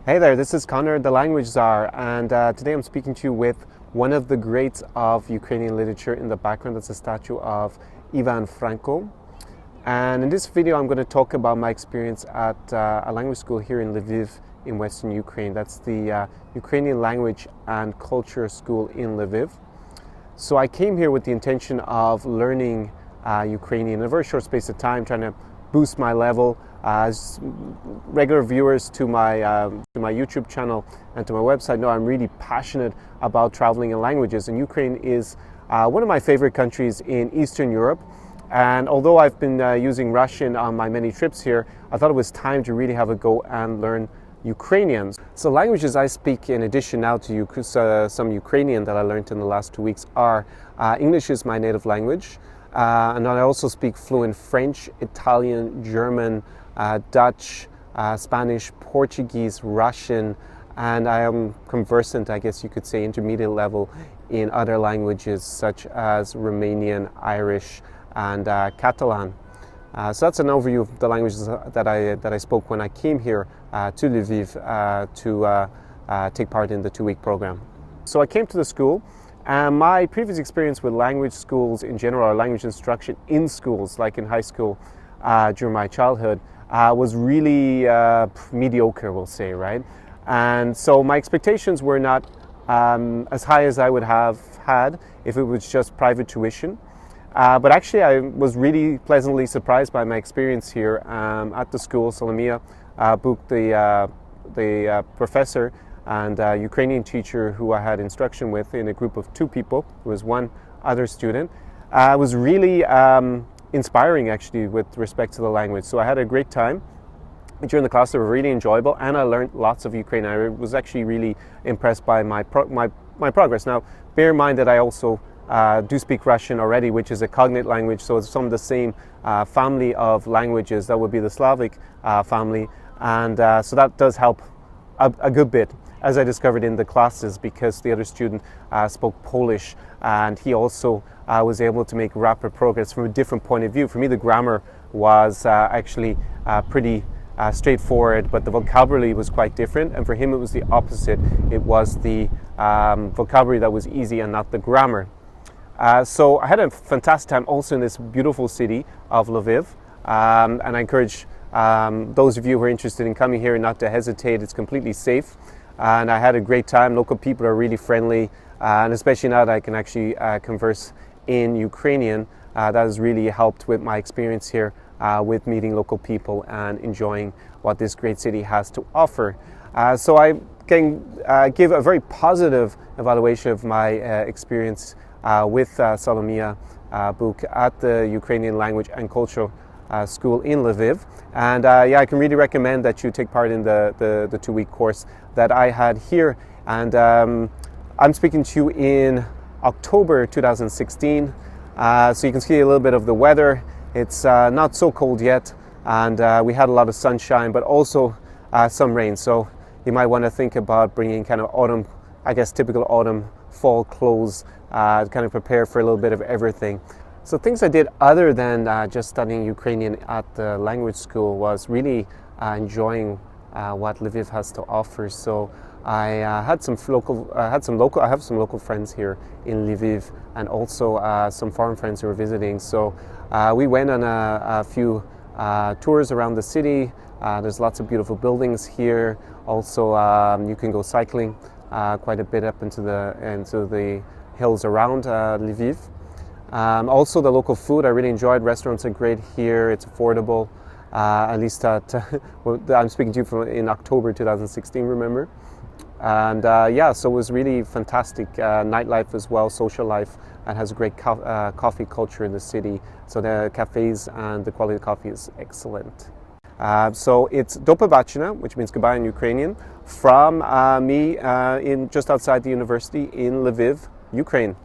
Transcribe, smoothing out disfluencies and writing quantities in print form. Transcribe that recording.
Hey there, this is Connor, the language czar, and today I'm speaking to you with one of the greats of Ukrainian literature. In the background, that's a statue of Ivan Franko. And in this video, I'm going to talk about my experience at a language school here in Lviv in Western Ukraine. That's the Ukrainian Language and Culture School in Lviv. So I came here with the intention of learning Ukrainian in a very short space of time, trying to boost my level. As regular viewers to my YouTube channel and to my website know, I'm really passionate about traveling and languages, and Ukraine is one of my favorite countries in Eastern Europe. And although I've been using Russian on my many trips here, I thought it was time to really have a go and learn Ukrainian. So languages I speak in addition now to some Ukrainian that I learned in the last 2 weeks are English is my native language, and I also speak fluent French, Italian, German, Dutch, Spanish, Portuguese, Russian, and I am conversant, I guess you could say, intermediate level in other languages such as Romanian, Irish, and Catalan. So that's an overview of the languages that I spoke when I came here to Lviv to take part in the 2-week program. So I came to the school, and my previous experience with language schools in general, or language instruction in schools, like in high school during my childhood, was really mediocre, we'll say, right? And so my expectations were not as high as I would have had if it was just private tuition. But actually I was really pleasantly surprised by my experience here at the school. Solomia booked the professor and Ukrainian teacher who I had instruction with in a group of 2 people, who was one other student. Was really inspiring actually with respect to the language. So I had a great time during the class. They were really enjoyable, and I learned lots of Ukrainian. I was actually really impressed by my progress. Now bear in mind that I also do speak Russian already, which is a cognate language, so it's some of the same family of languages. That would be the Slavic family, and so that does help a good bit, as I discovered in the classes, because the other student spoke Polish, and he also was able to make rapid progress from a different point of view. For me, the grammar was actually pretty straightforward, but the vocabulary was quite different, and for him it was the opposite. It was the vocabulary that was easy and not the grammar. So I had a fantastic time also in this beautiful city of Lviv, and I encourage those of you who are interested in coming here not to hesitate. It's completely safe, and I had a great time. Local people are really friendly, and especially now that I can actually converse in Ukrainian, that has really helped with my experience here with meeting local people and enjoying what this great city has to offer. So I can give a very positive evaluation of my experience with Solomia Buk at the Ukrainian Language and Culture School in Lviv. And yeah, I can really recommend that you take part in the 2-week course that I had here. And I'm speaking to you in October 2016. So you can see a little bit of the weather. It's not so cold yet, and we had a lot of sunshine, but also some rain. So you might want to think about bringing kind of autumn, I guess typical autumn, fall clothes, kind of prepare for a little bit of everything. So things I did other than just studying Ukrainian at the language school was really enjoying what Lviv has to offer. So I had some local. I have some local friends here in Lviv, and also some foreign friends who were visiting. So we went on a few tours around the city. There's lots of beautiful buildings here. Also, you can go cycling quite a bit up into the hills around Lviv. Also, the local food I really enjoyed. Restaurants are great here. It's affordable. At least I'm speaking to you from in October 2016. Remember. And yeah, so it was really fantastic nightlife as well, social life, and has a great coffee culture in the city. So the cafes and the quality of coffee is excellent. So it's Do Pobачення, which means goodbye in Ukrainian, from me in just outside the university in Lviv, Ukraine.